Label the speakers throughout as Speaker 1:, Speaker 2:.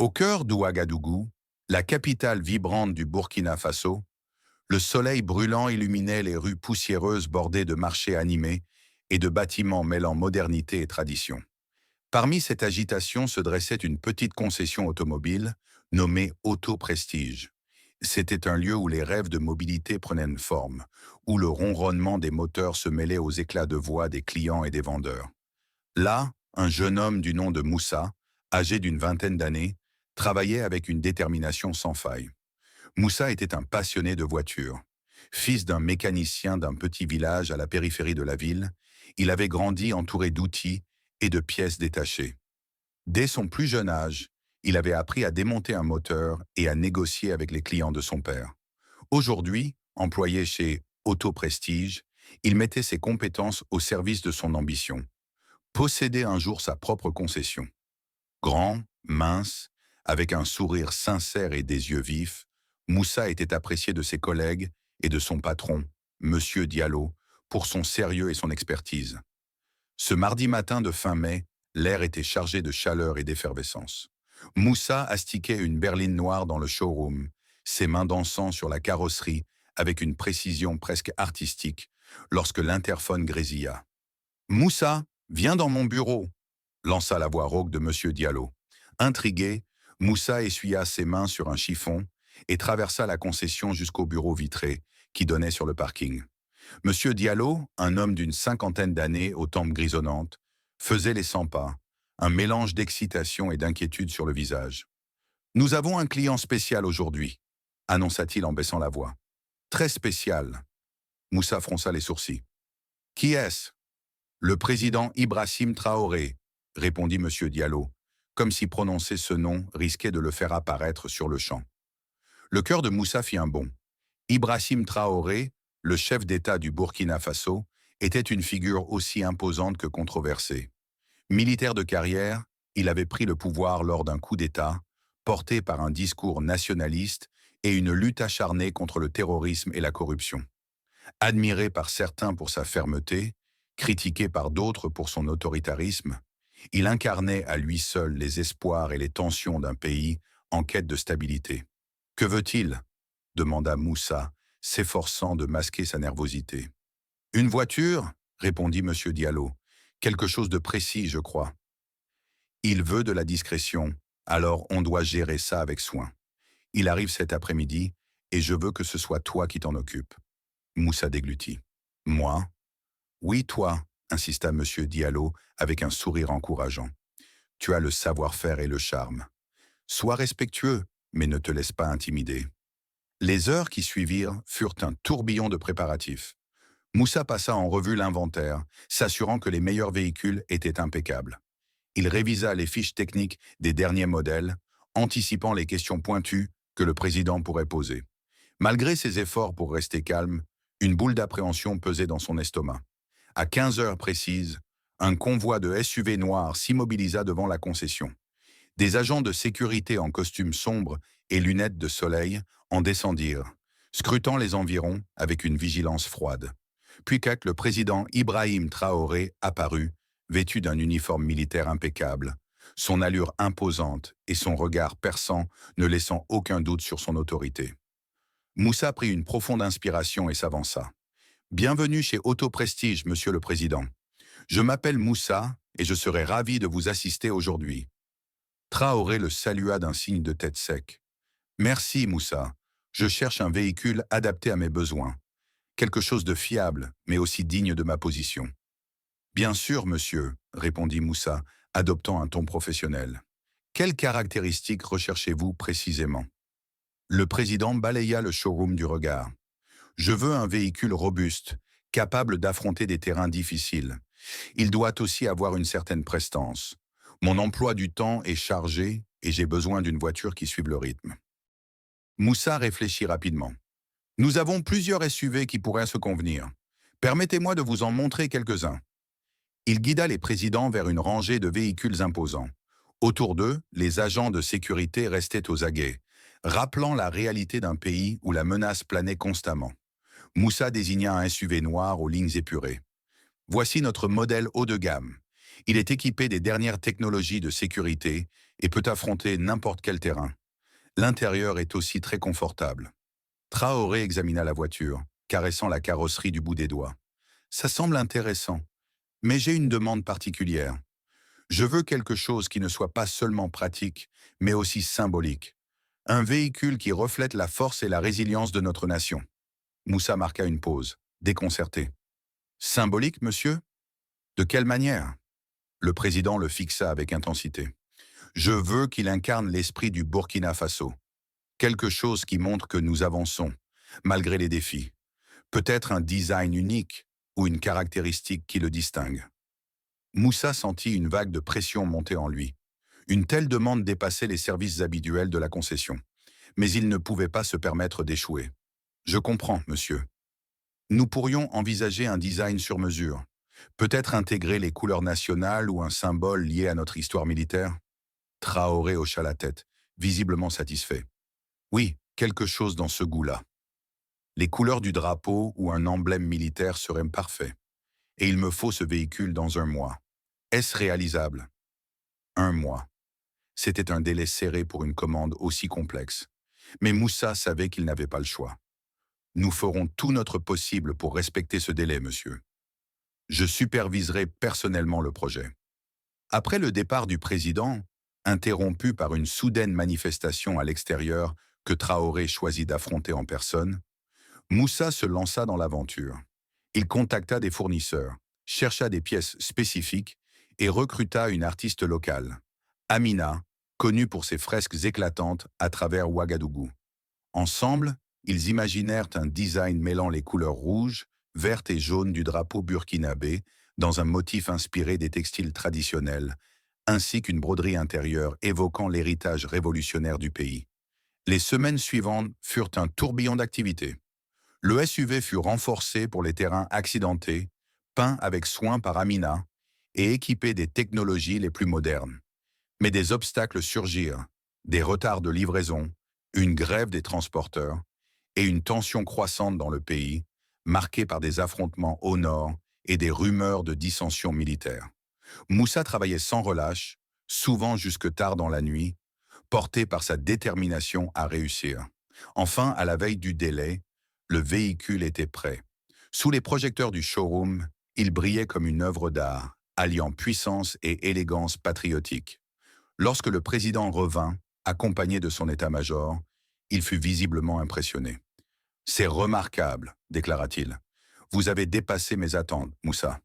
Speaker 1: Au cœur d'Ouagadougou, la capitale vibrante du Burkina Faso, le soleil brûlant illuminait les rues poussiéreuses bordées de marchés animés et de bâtiments mêlant modernité et tradition. Parmi cette agitation se dressait une petite concession automobile nommée Auto Prestige. C'était un lieu où les rêves de mobilité prenaient une forme, où le ronronnement des moteurs se mêlait aux éclats de voix des clients et des vendeurs. Là, un jeune homme du nom de Moussa, âgé d'une vingtaine d'années, travaillait avec une détermination sans faille. Moussa était un passionné de voitures. Fils d'un mécanicien d'un petit village à la périphérie de la ville, il avait grandi entouré d'outils et de pièces détachées. Dès son plus jeune âge, il avait appris à démonter un moteur et à négocier avec les clients de son père. Aujourd'hui, employé chez Auto Prestige, il mettait ses compétences au service de son ambition: posséder un jour sa propre concession. Grand, mince, avec un sourire sincère et des yeux vifs, Moussa était apprécié de ses collègues et de son patron, Monsieur Diallo, pour son sérieux et son expertise. Ce mardi matin de fin mai, l'air était chargé de chaleur et d'effervescence. Moussa astiquait une berline noire dans le showroom, ses mains dansant sur la carrosserie avec une précision presque artistique, lorsque l'interphone grésilla. «Moussa, viens dans mon bureau», lança la voix rauque de Monsieur Diallo. Intrigué, Moussa essuya ses mains sur un chiffon et traversa la concession jusqu'au bureau vitré qui donnait sur le parking. Monsieur Diallo, un homme d'une cinquantaine d'années aux tempes grisonnantes, faisait les 100 pas, un mélange d'excitation et d'inquiétude sur le visage. «Nous avons un client spécial aujourd'hui», annonça-t-il en baissant la voix. «Très spécial». Moussa fronça les sourcils. «Qui est-ce?» «Le président Ibrahim Traoré», répondit Monsieur Diallo, comme si prononcer ce nom risquait de le faire apparaître sur le champ. Le cœur de Moussa fit un bond. Ibrahim Traoré, le chef d'État du Burkina Faso, était une figure aussi imposante que controversée. Militaire de carrière, il avait pris le pouvoir lors d'un coup d'État, porté par un discours nationaliste et une lutte acharnée contre le terrorisme et la corruption. Admiré par certains pour sa fermeté, critiqué par d'autres pour son autoritarisme, il incarnait à lui seul les espoirs et les tensions d'un pays en quête de stabilité. «Que veut-il?» demanda Moussa, s'efforçant de masquer sa nervosité. «Une voiture?» répondit Monsieur Diallo. «Quelque chose de précis, je crois.» «Il veut de la discrétion, alors on doit gérer ça avec soin. Il arrive cet après-midi, et je veux que ce soit toi qui t'en occupes.» Moussa déglutit. «Moi?» «Oui, toi», insista Monsieur Diallo avec un sourire encourageant. «Tu as le savoir-faire et le charme. Sois respectueux, mais ne te laisse pas intimider.» Les heures qui suivirent furent un tourbillon de préparatifs. Moussa passa en revue l'inventaire, s'assurant que les meilleurs véhicules étaient impeccables. Il révisa les fiches techniques des derniers modèles, anticipant les questions pointues que le président pourrait poser. Malgré ses efforts pour rester calme, une boule d'appréhension pesait dans son estomac. À 15 heures précises, un convoi de SUV noirs s'immobilisa devant la concession. Des agents de sécurité en costume sombre et lunettes de soleil en descendirent, scrutant les environs avec une vigilance froide. Puis le président Ibrahim Traoré apparut, vêtu d'un uniforme militaire impeccable, son allure imposante et son regard perçant ne laissant aucun doute sur son autorité. Moussa prit une profonde inspiration et s'avança. «Bienvenue chez Auto Prestige, Monsieur le Président. Je m'appelle Moussa et je serai ravi de vous assister aujourd'hui.» Traoré le salua d'un signe de tête sec. «Merci, Moussa. Je cherche un véhicule adapté à mes besoins. Quelque chose de fiable, mais aussi digne de ma position.» «Bien sûr, monsieur», répondit Moussa, adoptant un ton professionnel. «Quelles caractéristiques recherchez-vous précisément?» Le président balaya le showroom du regard. «Je veux un véhicule robuste, capable d'affronter des terrains difficiles. Il doit aussi avoir une certaine prestance. Mon emploi du temps est chargé et j'ai besoin d'une voiture qui suive le rythme.» Moussa réfléchit rapidement. «Nous avons plusieurs SUV qui pourraient se convenir. Permettez-moi de vous en montrer quelques-uns.» Il guida les présidents vers une rangée de véhicules imposants. Autour d'eux, les agents de sécurité restaient aux aguets, rappelant la réalité d'un pays où la menace planait constamment. Moussa désigna un SUV noir aux lignes épurées. «Voici notre modèle haut de gamme. Il est équipé des dernières technologies de sécurité et peut affronter n'importe quel terrain. L'intérieur est aussi très confortable. Traoré examina la voiture, caressant la carrosserie du bout des doigts. Ça semble intéressant, mais j'ai une demande particulière. Je veux quelque chose qui ne soit pas seulement pratique, mais aussi symbolique. Un véhicule qui reflète la force et la résilience de notre nation. Moussa marqua une pause, déconcerté. Symbolique, monsieur? De quelle manière? Le président le fixa avec intensité. Je veux qu'il incarne l'esprit du Burkina Faso. Quelque chose qui montre que nous avançons, malgré les défis. Peut-être un design unique ou une caractéristique qui le distingue. Moussa sentit une vague de pression monter en lui. Une telle demande dépassait les services habituels de la concession. Mais il ne pouvait pas se permettre d'échouer. Je comprends, monsieur. Nous pourrions envisager un design sur mesure. Peut-être intégrer les couleurs nationales ou un symbole lié à notre histoire militaire? Traoré hocha la tête, visiblement satisfait. Oui, quelque chose dans ce goût-là. Les couleurs du drapeau ou un emblème militaire seraient parfaits. Et il me faut ce véhicule dans 1 mois. Est-ce réalisable? 1 mois. C'était un délai serré pour une commande aussi complexe. Mais Moussa savait qu'il n'avait pas le choix. Nous ferons tout notre possible pour respecter ce délai, monsieur. Je superviserai personnellement le projet. Après le départ du président, interrompu par une soudaine manifestation à l'extérieur que Traoré choisit d'affronter en personne, Moussa se lança dans l'aventure. Il contacta des fournisseurs, chercha des pièces spécifiques et recruta une artiste locale, Amina, connue pour ses fresques éclatantes à travers Ouagadougou. Ensemble, ils imaginèrent un design mêlant les couleurs rouges, vertes et jaunes du drapeau burkinabé dans un motif inspiré des textiles traditionnels, ainsi qu'une broderie intérieure évoquant l'héritage révolutionnaire du pays. Les semaines suivantes furent un tourbillon d'activités. Le SUV fut renforcé pour les terrains accidentés, peint avec soin par Amina et équipé des technologies les plus modernes. Mais des obstacles surgirent, des retards de livraison, une grève des transporteurs et une tension croissante dans le pays, marquée par des affrontements au nord et des rumeurs de dissensions militaires. Moussa travaillait sans relâche, souvent jusque tard dans la nuit, porté par sa détermination à réussir. Enfin, à la veille du délai, le véhicule était prêt. Sous les projecteurs du showroom, il brillait comme une œuvre d'art, alliant puissance et élégance patriotique. Lorsque le président revint, accompagné de son état-major, il fut visiblement impressionné. « C'est remarquable, déclara-t-il. Vous avez dépassé mes attentes, Moussa. »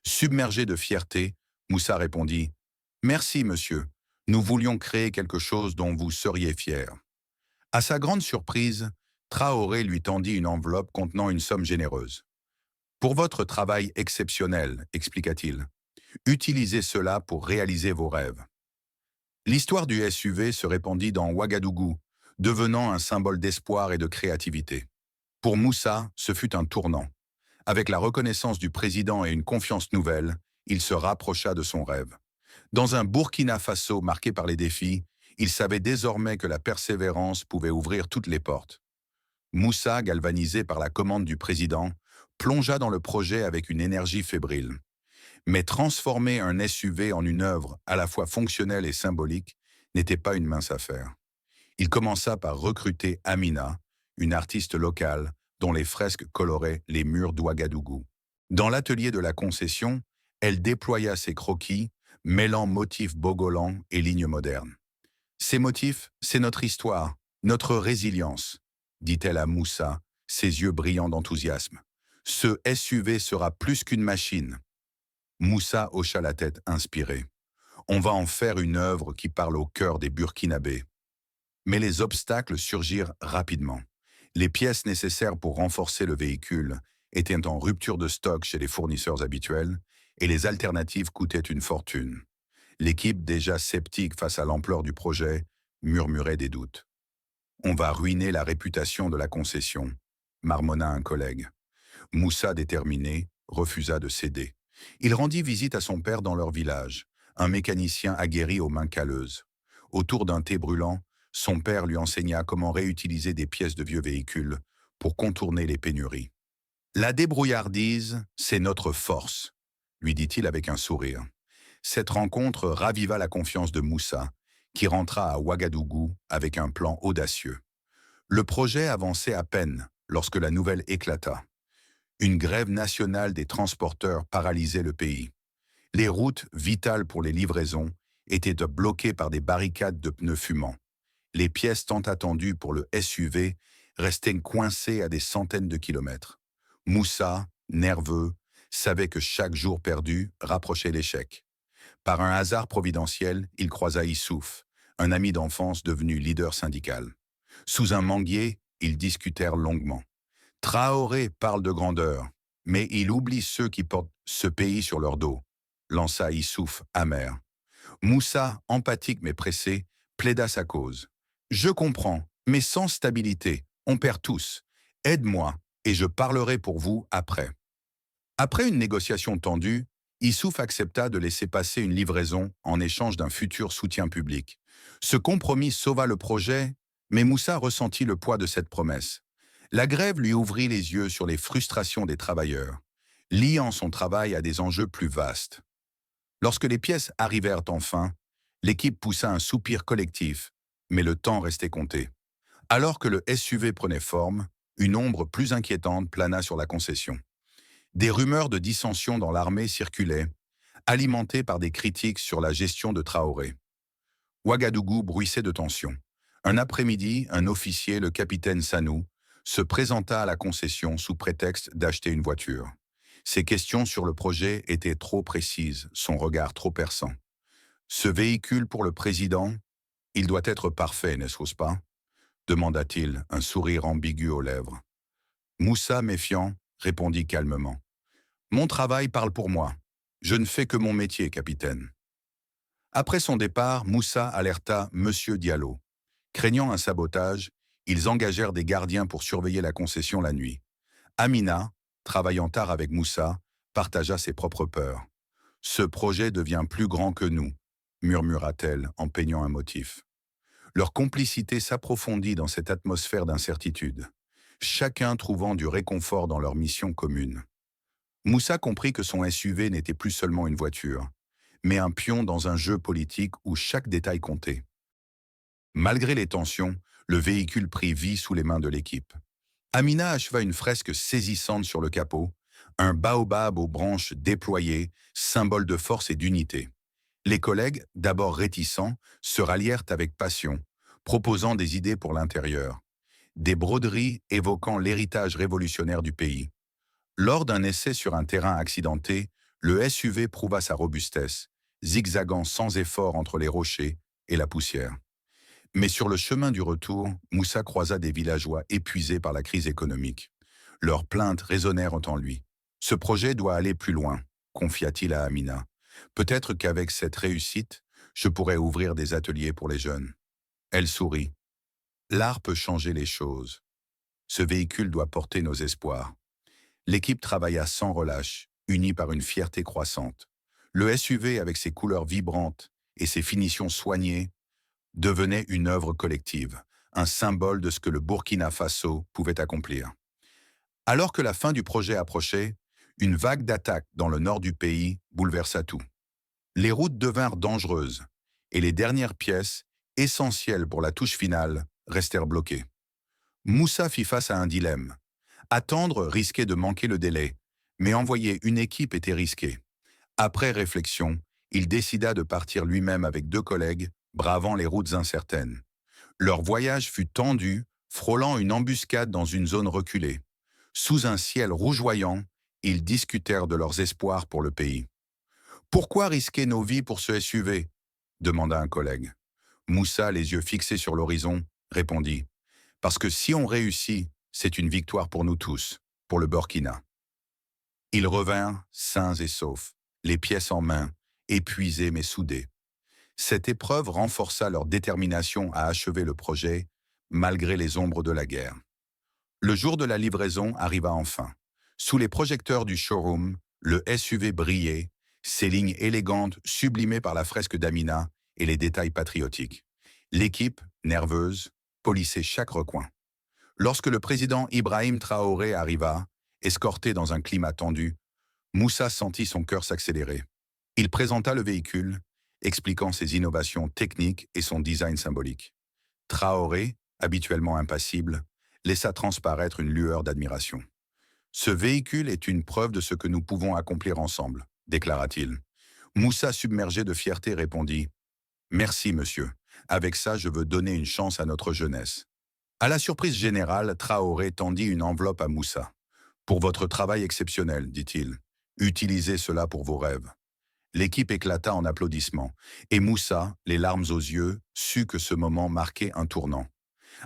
Speaker 1: Submergé de fierté, Moussa répondit « Merci, monsieur. Nous voulions créer quelque chose dont vous seriez fier. » À sa grande surprise, Traoré lui tendit une enveloppe contenant une somme généreuse. « Pour votre travail exceptionnel, expliqua-t-il. Utilisez cela pour réaliser vos rêves. » L'histoire du SUV se répandit dans Ouagadougou, devenant un symbole d'espoir et de créativité. Pour Moussa, ce fut un tournant. Avec la reconnaissance du président et une confiance nouvelle, il se rapprocha de son rêve. Dans un Burkina Faso marqué par les défis, il savait désormais que la persévérance pouvait ouvrir toutes les portes. Moussa, galvanisé par la commande du président, plongea dans le projet avec une énergie fébrile. Mais transformer un SUV en une œuvre à la fois fonctionnelle et symbolique n'était pas une mince affaire. Il commença par recruter Amina, une artiste locale dont les fresques coloraient les murs d'Ouagadougou. Dans l'atelier de la concession, elle déploya ses croquis, mêlant motifs bogolans et lignes modernes. « Ces motifs, c'est notre histoire, notre résilience », dit-elle à Moussa, ses yeux brillants d'enthousiasme. « Ce SUV sera plus qu'une machine. » Moussa hocha la tête inspiré. « On va en faire une œuvre qui parle au cœur des Burkinabés. » Mais les obstacles surgirent rapidement. Les pièces nécessaires pour renforcer le véhicule étaient en rupture de stock chez les fournisseurs habituels et les alternatives coûtaient une fortune. L'équipe, déjà sceptique face à l'ampleur du projet, murmurait des doutes. « On va ruiner la réputation de la concession », marmonna un collègue. Moussa, déterminé, refusa de céder. Il rendit visite à son père dans leur village, un mécanicien aguerri aux mains calleuses. Autour d'un thé brûlant, son père lui enseigna comment réutiliser des pièces de vieux véhicules pour contourner les pénuries. « La débrouillardise, c'est notre force », lui dit-il avec un sourire. Cette rencontre raviva la confiance de Moussa, qui rentra à Ouagadougou avec un plan audacieux. Le projet avançait à peine lorsque la nouvelle éclata. Une grève nationale des transporteurs paralysait le pays. Les routes, vitales pour les livraisons, étaient bloquées par des barricades de pneus fumants. Les pièces tant attendues pour le SUV restaient coincées à des centaines de kilomètres. Moussa, nerveux, savait que chaque jour perdu rapprochait l'échec. Par un hasard providentiel, il croisa Issouf, un ami d'enfance devenu leader syndical. Sous un manguier, ils discutèrent longuement. Traoré parle de grandeur, mais il oublie ceux qui portent ce pays sur leur dos, lança Issouf amer. Moussa, empathique mais pressé, plaida sa cause. Je comprends, mais sans stabilité, on perd tous. Aide-moi, et je parlerai pour vous après. Après une négociation tendue, Issouf accepta de laisser passer une livraison en échange d'un futur soutien public. Ce compromis sauva le projet, mais Moussa ressentit le poids de cette promesse. La grève lui ouvrit les yeux sur les frustrations des travailleurs, liant son travail à des enjeux plus vastes. Lorsque les pièces arrivèrent enfin, l'équipe poussa un soupir collectif, mais le temps restait compté. Alors que le SUV prenait forme, une ombre plus inquiétante plana sur la concession. Des rumeurs de dissension dans l'armée circulaient, alimentées par des critiques sur la gestion de Traoré. Ouagadougou bruissait de tension. Un après-midi, un officier, le capitaine Sanou, se présenta à la concession sous prétexte d'acheter une voiture. Ses questions sur le projet étaient trop précises, son regard trop perçant. Ce véhicule pour le président, il doit être parfait, n'est-ce pas? Demanda-t-il, un sourire ambigu aux lèvres. Moussa, méfiant, répondit calmement. Mon travail parle pour moi. Je ne fais que mon métier, capitaine. Après son départ, Moussa alerta Monsieur Diallo. Craignant un sabotage, ils engagèrent des gardiens pour surveiller la concession la nuit. Amina, travaillant tard avec Moussa, partagea ses propres peurs. « Ce projet devient plus grand que nous », murmura-t-elle en peignant un motif. Leur complicité s'approfondit dans cette atmosphère d'incertitude, chacun trouvant du réconfort dans leur mission commune. Moussa comprit que son SUV n'était plus seulement une voiture, mais un pion dans un jeu politique où chaque détail comptait. Malgré les tensions, le véhicule prit vie sous les mains de l'équipe. Amina acheva une fresque saisissante sur le capot, un baobab aux branches déployées, symbole de force et d'unité. Les collègues, d'abord réticents, se rallièrent avec passion, proposant des idées pour l'intérieur. Des broderies évoquant l'héritage révolutionnaire du pays. Lors d'un essai sur un terrain accidenté, le SUV prouva sa robustesse, zigzagant sans effort entre les rochers et la poussière. Mais sur le chemin du retour, Moussa croisa des villageois épuisés par la crise économique. Leurs plaintes résonnèrent en lui. « Ce projet doit aller plus loin », confia-t-il à Amina. « Peut-être qu'avec cette réussite, je pourrais ouvrir des ateliers pour les jeunes. » Elle sourit. « L'art peut changer les choses. Ce véhicule doit porter nos espoirs. » L'équipe travailla sans relâche, unie par une fierté croissante. Le SUV, avec ses couleurs vibrantes et ses finitions soignées, devenait une œuvre collective, un symbole de ce que le Burkina Faso pouvait accomplir. Alors que la fin du projet approchait, une vague d'attaques dans le nord du pays bouleversa tout. Les routes devinrent dangereuses et les dernières pièces, essentielles pour la touche finale, restèrent bloquées. Moussa fit face à un dilemme. Attendre risquait de manquer le délai, mais envoyer une équipe était risqué. Après réflexion, il décida de partir lui-même avec 2 collègues, bravant les routes incertaines. Leur voyage fut tendu, frôlant une embuscade dans une zone reculée. Sous un ciel rougeoyant, ils discutèrent de leurs espoirs pour le pays. « Pourquoi risquer nos vies pour ce SUV ?» demanda un collègue. Moussa, les yeux fixés sur l'horizon, répondit « Parce que si on réussit, c'est une victoire pour nous tous, pour le Burkina. » Ils revinrent, sains et saufs, les pièces en main, épuisés mais soudés. Cette épreuve renforça leur détermination à achever le projet, malgré les ombres de la guerre. Le jour de la livraison arriva enfin. Sous les projecteurs du showroom, le SUV brillait, ses lignes élégantes sublimées par la fresque d'Amina et les détails patriotiques. L'équipe, nerveuse, polissait chaque recoin. Lorsque le président Ibrahim Traoré arriva, escorté dans un climat tendu, Moussa sentit son cœur s'accélérer. Il présenta le véhicule, expliquant ses innovations techniques et son design symbolique. Traoré, habituellement impassible, laissa transparaître une lueur d'admiration. Ce véhicule est une preuve de ce que nous pouvons accomplir ensemble, déclara-t-il. Moussa, submergé de fierté, répondit « Merci, monsieur. Avec ça, je veux donner une chance à notre jeunesse. » À la surprise générale, Traoré tendit une enveloppe à Moussa. « Pour votre travail exceptionnel, dit-il. Utilisez cela pour vos rêves. » L'équipe éclata en applaudissements, et Moussa, les larmes aux yeux, sut que ce moment marquait un tournant.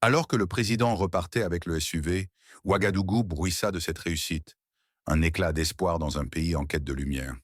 Speaker 1: Alors que le président repartait avec le SUV, Ouagadougou bruissa de cette réussite. Un éclat d'espoir dans un pays en quête de lumière.